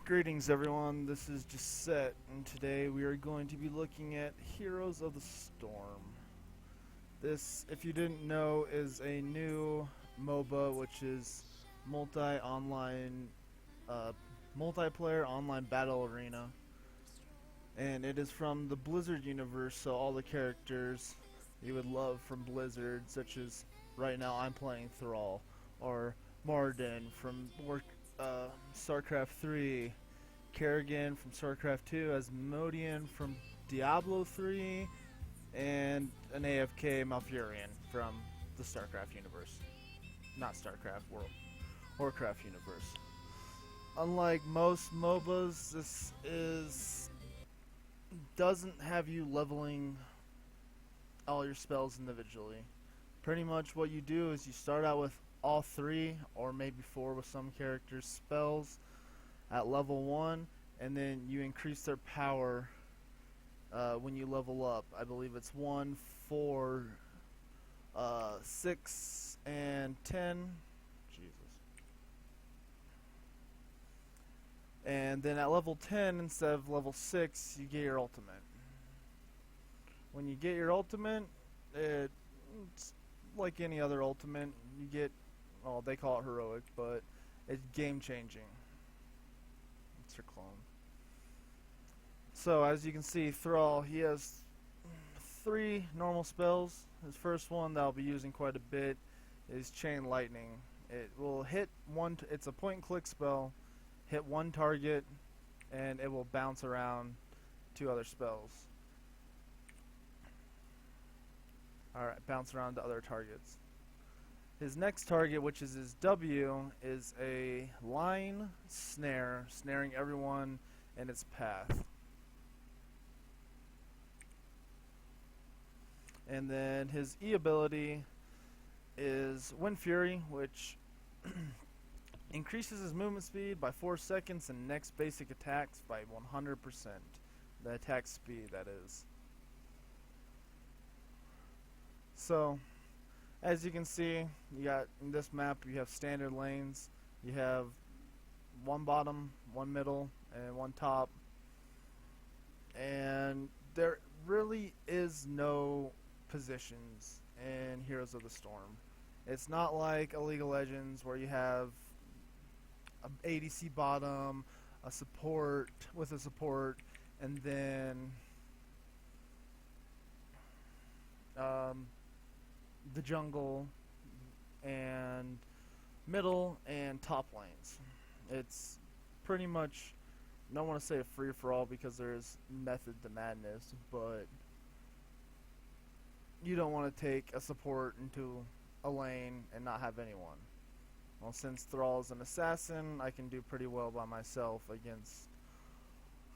Greetings everyone, this is Jecet, and today we are going to be looking at Heroes of the Storm. This, if you didn't know, is a new Moba, which is multi-online, multiplayer online battle arena. And it is from the Blizzard universe, so all the characters you would love from Blizzard, such as, right now I'm playing Thrall, or Morden from StarCraft 3, Kerrigan from StarCraft 2, Asmodean from Diablo 3, and an AFK Malfurion from the StarCraft universe. Not StarCraft, Warcraft universe. Unlike most MOBAs, this doesn't have you leveling all your spells individually. Pretty much what you do is you start out with all 3 or maybe 4 with some characters' spells at level 1, and then you increase their power when you level up. I believe it's 1, 4, 6, and 10. Jesus. And then at level 10 instead of level 6 you get your ultimate. When you get your ultimate, it's like any other ultimate. You get, well, they call it heroic, but it's game changing. It's your clone. So as you can see, Thrall, he has 3 normal spells. His first one that I'll be using quite a bit is Chain Lightning. It will hit one, it's a point and click spell, hit one target, and it will bounce around 2 other spells. Alright, bounce around to other targets. His next target, which is his W, is a line snare, snaring everyone in its path. And then his E ability is Wind Fury, which increases his movement speed by 4 seconds and next basic attacks by 100%. The attack speed, that is. So, as you can see, you got in this map, you have standard lanes. You have 1 bottom, 1 middle, and 1 top. And there really is no positions in Heroes of the Storm. It's not like a League of Legends where you have an ADC bottom, a support with a support, and then the jungle and middle and top lanes. It's pretty much, I don't want to say a free-for-all because there's method to madness, but you don't want to take a support into a lane and not have anyone. Well, since Thrall is an assassin, I can do pretty well by myself against,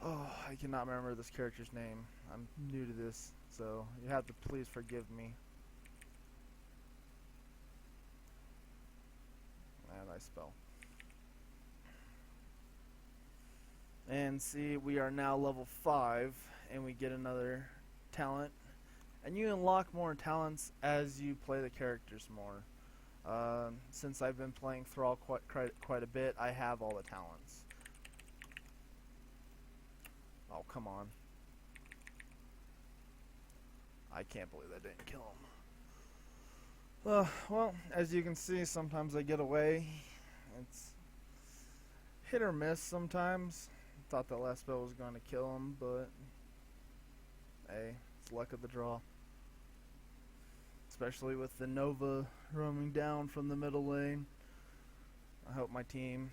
I cannot remember this character's name. I'm new to this, so you have to please forgive me. Nice spell. And see, we are now level 5, and we get another talent. And you unlock more talents as you play the characters more. Since I've been playing Thrall quite a bit, I have all the talents. Oh, come on. I can't believe that didn't kill him. Well, as you can see, sometimes I get away. It's hit or miss sometimes. Thought that last spell was going to kill him, but hey, it's luck of the draw. Especially with the Nova roaming down from the middle lane. I hope my team...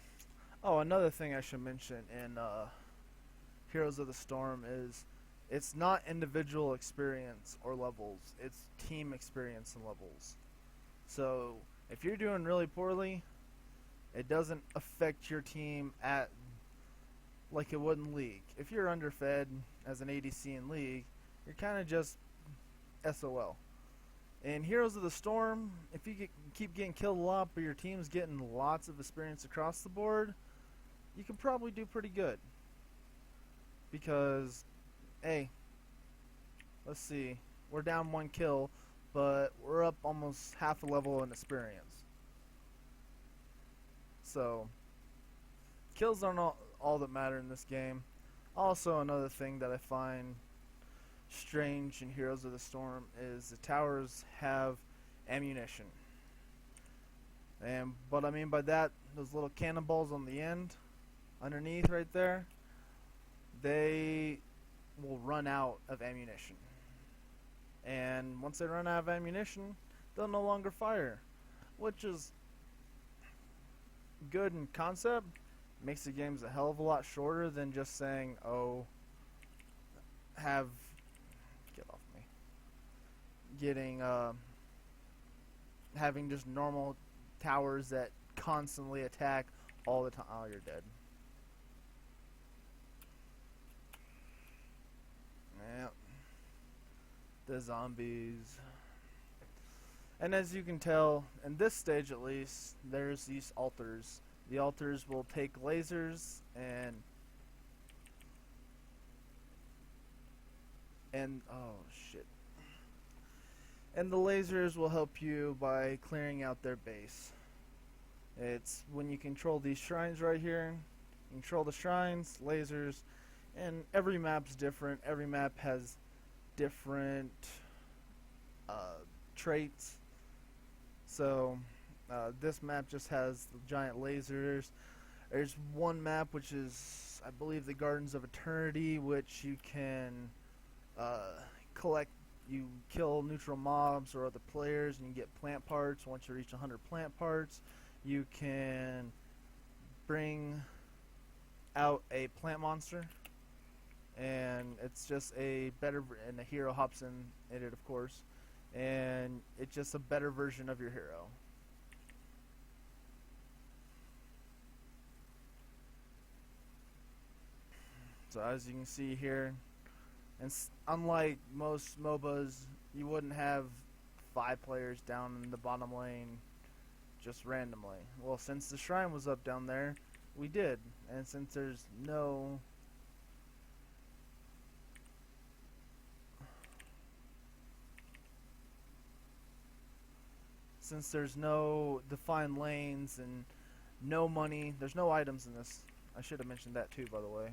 Oh, another thing I should mention in Heroes of the Storm is it's not individual experience or levels, it's team experience and levels. So, if you're doing really poorly, it doesn't affect your team at like it would in League. If you're underfed as an ADC in League, you're kind of just SOL. In Heroes of the Storm, if you keep getting killed a lot, but your team's getting lots of experience across the board, you can probably do pretty good. Because, hey, let's see, we're down 1 kill, but we're up almost half a level in experience. So, kills aren't all that matter in this game. Also, another thing that I find strange in Heroes of the Storm is the towers have ammunition. And what I mean by that, those little cannonballs on the end, underneath right there, they will run out of ammunition. And once they run out of ammunition, they'll no longer fire, which is good in concept. Makes the games a hell of a lot shorter than just saying, oh, get off me, having just normal towers that constantly attack all the time. Oh, you're dead. Yep. The zombies. And as you can tell, in this stage at least, there's these altars. The altars will take lasers and oh shit. And the lasers will help you by clearing out their base. It's when you control these shrines right here. You control the shrines, lasers, and every map's different. Every map has different traits. So this map just has the giant lasers. There's one map which is, I believe, the Gardens of Eternity, which you can collect. You kill neutral mobs or other players and you get plant parts. Once you reach 100 plant parts, you can bring out a plant monster, and it's just a better, and the hero hops in it, of course, and it's just a better version of your hero. So as you can see here, and unlike most MOBAs, you wouldn't have 5 players down in the bottom lane just randomly. Well, since the shrine was up down there, we did. And since there's no defined lanes and no money, there's no items in this. I should have mentioned that too, by the way.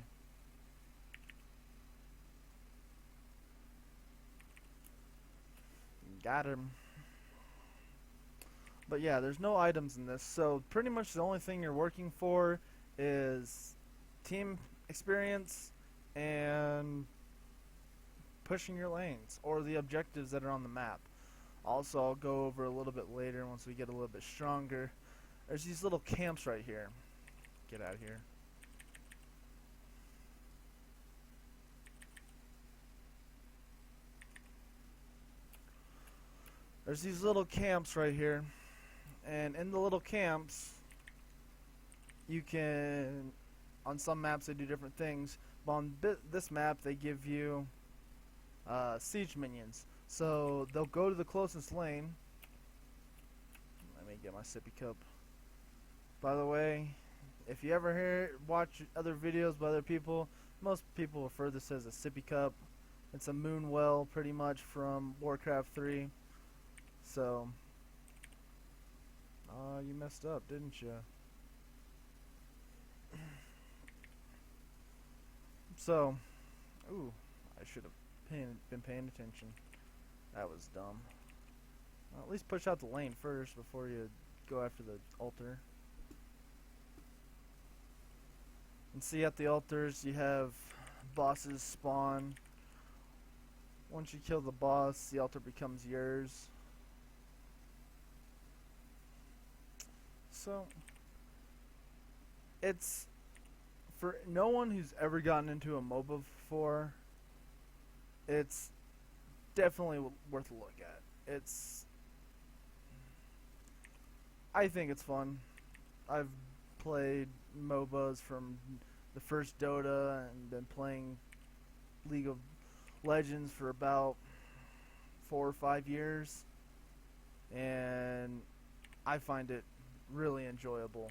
Got him. But yeah, there's no items in this, so pretty much the only thing you're working for is team experience and pushing your lanes or the objectives that are on the map. Also, I'll go over a little bit later once we get a little bit stronger. There's these little camps right here. Get out of here. There's these little camps right here, and in the little camps you can, on some maps they do different things, but on this map they give you siege minions. So they'll go to the closest lane. Let me get my sippy cup. By the way, if you ever watch other videos by other people, most people refer this as a sippy cup. It's a moon well pretty much from Warcraft 3. So, you messed up, didn't you? So, ooh, I should have been paying attention. That was dumb. Well, at least push out the lane first before you go after the altar. And see, at the altars you have bosses spawn. Once you kill the boss, the altar becomes yours. So, it's, for no one who's ever gotten into a MOBA before, it's definitely worth a look at. I think it's fun. I've played MOBAs from the first Dota and been playing League of Legends for about 4 or 5 years, and I find it really enjoyable.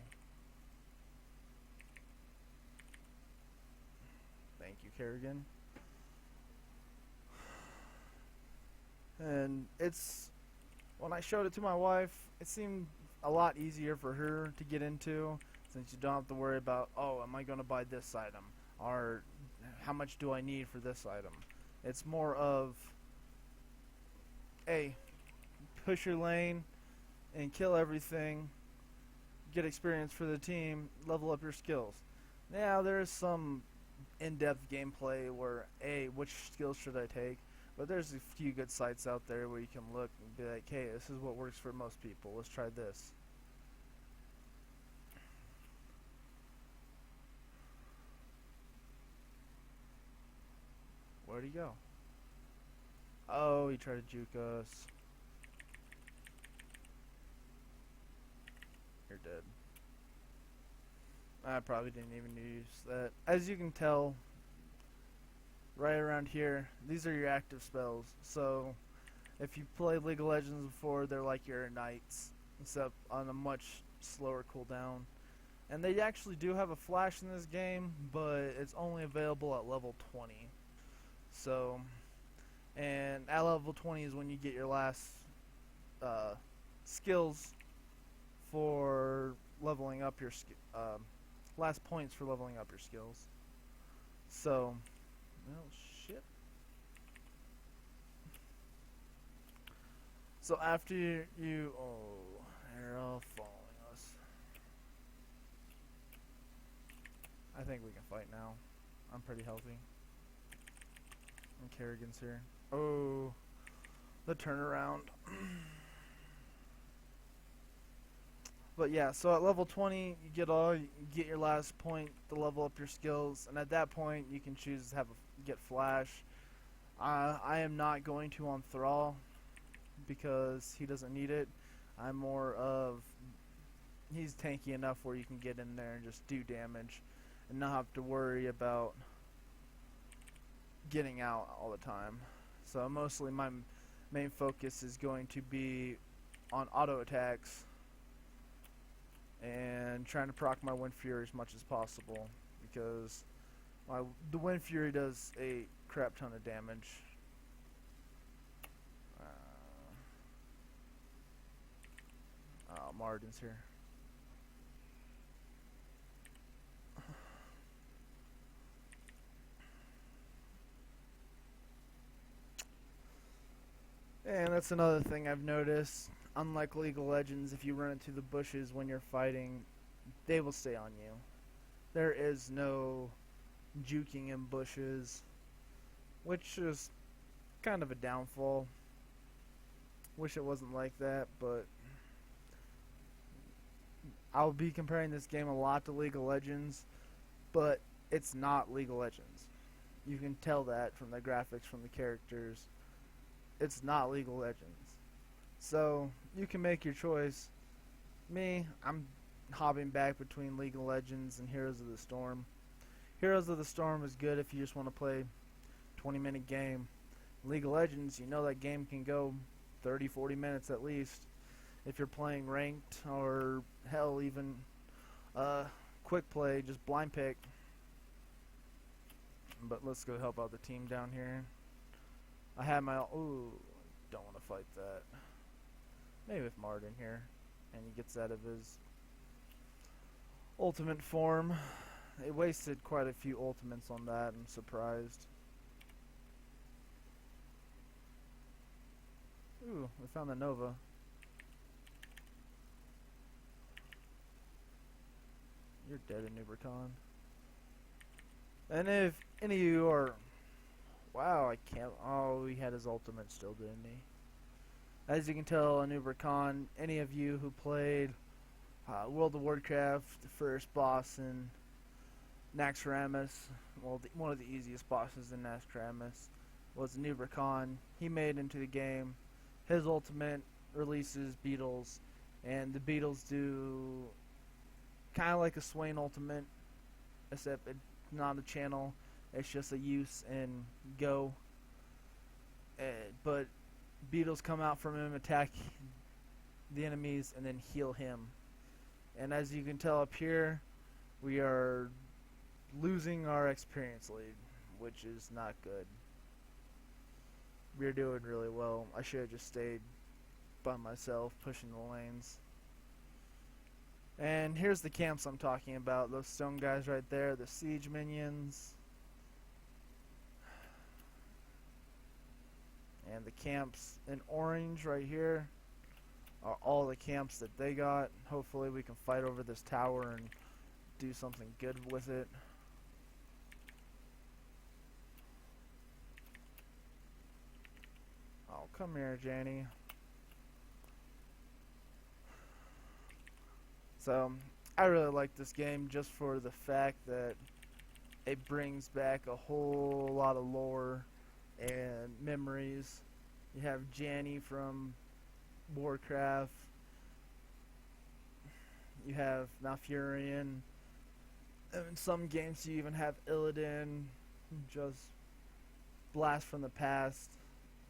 Thank you, Kerrigan. And when I showed it to my wife, it seemed a lot easier for her to get into, since you don't have to worry about, oh, am I going to buy this item, or how much do I need for this item. It's more of, hey, push your lane and kill everything, get experience for the team, level up your skills. Now there's some in-depth gameplay where, hey, which skills should I take? But there's a few good sites out there where you can look and be like, hey, this is what works for most people. Let's try this. Where'd he go? Oh, he tried to juke us. You're dead. I probably didn't even use that. As you can tell, right around here, these are your active spells. So, if you played League of Legends before, they're like your knights, except on a much slower cooldown. And they actually do have a flash in this game, but it's only available at level 20. So, and at level 20 is when you get your last skills for leveling up your last points for leveling up your skills. So, well, shit. So after you oh, they're all following us. I think we can fight now. I'm pretty healthy. And Kerrigan's here. Oh, the turnaround. But yeah, so at level 20, you get your last point to level up your skills, and at that point, you can choose to get flash. I am not going to on Thrall because he doesn't need it. I'm more of, he's tanky enough where you can get in there and just do damage and not have to worry about getting out all the time. So mostly my main focus is going to be on auto attacks and trying to proc my Wind Fury as much as possible, because the Wind Fury does a crap ton of damage. Oh, Marden's here. And that's another thing I've noticed. Unlike League of Legends, if you run into the bushes when you're fighting, they will stay on you. There is no juking in bushes, which is kind of a downfall. Wish it wasn't like that, but I'll be comparing this game a lot to League of Legends, but it's not League of Legends. You can tell that from the graphics, from the characters. It's not League of Legends. So, you can make your choice. Me, I'm hopping back between League of Legends and Heroes of the Storm. Heroes of the Storm is good if you just want to play 20-minute game. League of Legends, you know that game can go 30-40 minutes at least. If you're playing ranked, or hell, even quick play, just blind pick. But let's go help out the team down here. I have my... Ooh, don't want to fight that. Maybe with Marden here. And he gets out of his ultimate form. They wasted quite a few ultimates on that. I'm surprised. Ooh, we found the Nova. You're dead, Anubercon. And if any of you are... Wow, I can't... Oh, he had his ultimate still, didn't he? As you can tell, Anubercon, any of you who played World of Warcraft, the first boss in Naxxramas, well, one of the easiest bosses in Naxxramas, was Anubercon. He made into the game. His ultimate releases beetles, and the beetles do kind of like a Swain ultimate, except it's not a channel. It's just a use and go. But beetles come out from him, attack the enemies, and then heal him. And as you can tell up here, we are losing our experience lead, which is not good. We're doing really well. I should have just stayed by myself, pushing the lanes. And here's the camps I'm talking about. Those stone guys right there, the siege minions. And the camps in orange right here are all the camps that they got. Hopefully we can fight over this tower and do something good with it. Oh, come here, Janny. So, I really like this game just for the fact that it brings back a whole lot of lore and memories. You have Janny from Warcraft. You have Malfurion. In some games you even have Illidan, just blast from the past.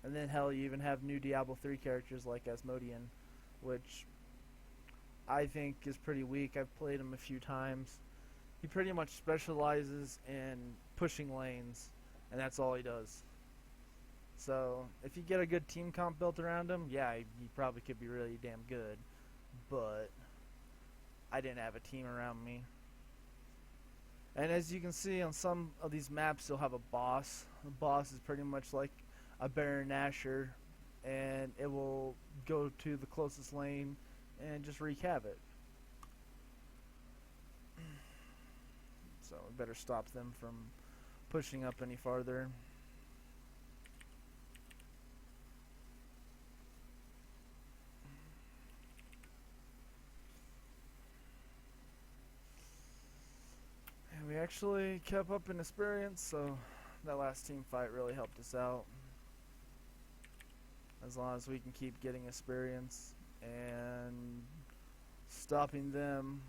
And then hell, you even have new Diablo 3 characters like Asmodean, which I think is pretty weak. I've played him a few times. He pretty much specializes in pushing lanes, and that's all he does. So, if you get a good team comp built around him, yeah, he probably could be really damn good. But I didn't have a team around me. And as you can see on some of these maps, you'll have a boss. The boss is pretty much like a Baron Nashor, and it will go to the closest lane and just wreak havoc. So we better stop them from pushing up any farther. And we actually kept up in experience, so that last team fight really helped us out. As long as we can keep getting experience and stopping them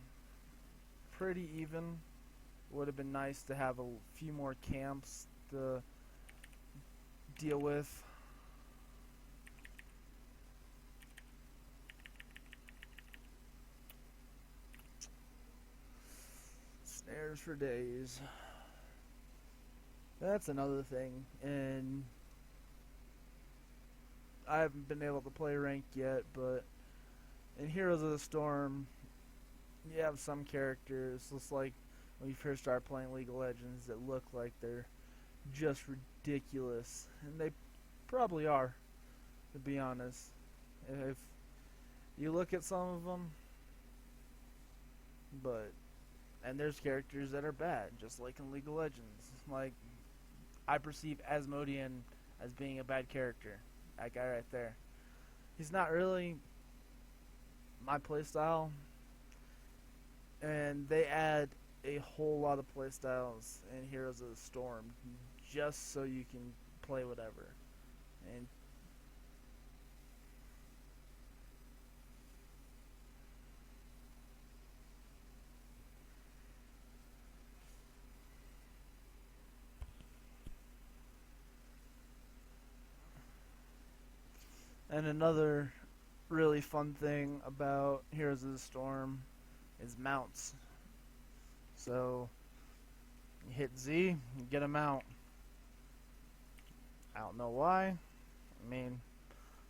pretty even. Would have been nice to have a few more camps to deal with. Snares for days. That's another thing, and I haven't been able to play ranked yet, but in Heroes of the Storm, you have some characters, just like when you first start playing League of Legends, that look like they're just ridiculous. And they probably are, to be honest. If you look at some of them, and there's characters that are bad, just like in League of Legends. Like, I perceive Asmodean as being a bad character. That guy right there. He's not really my playstyle, and they add a whole lot of playstyles in Heroes of the Storm just so you can play whatever. And another really fun thing about Heroes of the Storm is mounts. So you hit Z, you get a mount. I don't know why. I mean,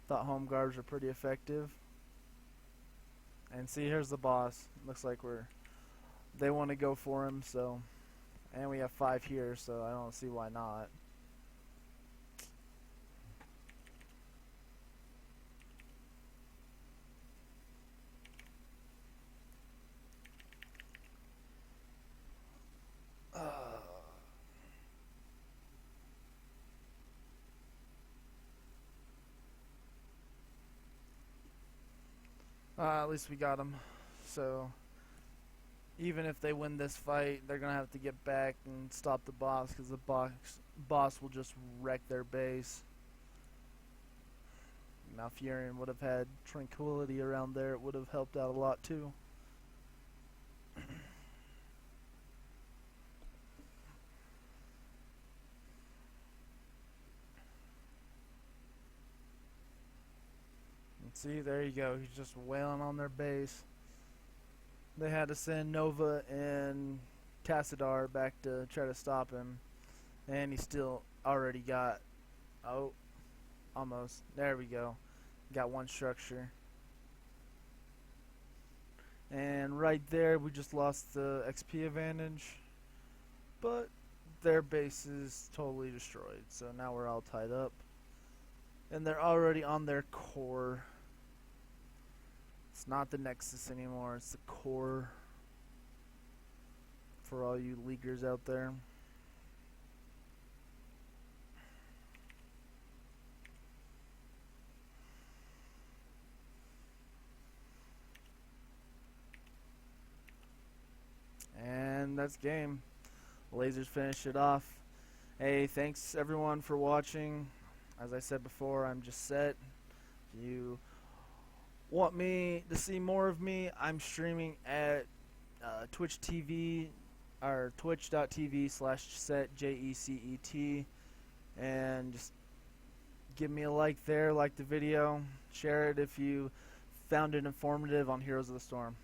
thought home guards were pretty effective. And see, here's the boss. Looks like they want to go for him, so, and we have 5 here, so I don't see why not. At least we got him. So even if they win this fight, they're gonna have to get back and stop the boss, because the boss will just wreck their base. Malfurion would have had tranquility around there. It would have helped out a lot too. See, there you go. He's just wailing on their base. They had to send Nova and Tassadar back to try to stop him. And he still already got... Oh, almost. There we go. Got one structure. And right there, we just lost the XP advantage. But their base is totally destroyed. So now we're all tied up. And they're already on their core. It's not the Nexus anymore. It's the core. For all you leaguers out there. And that's game. Lasers finish it off. Hey, thanks everyone for watching. As I said before, I'm Jecet. If you want me to see more of me, I'm streaming at Twitch TV or twitch.tv/Jecet, Jecet, and just give me a like there, like the video, share it if you found it informative on Heroes of the Storm.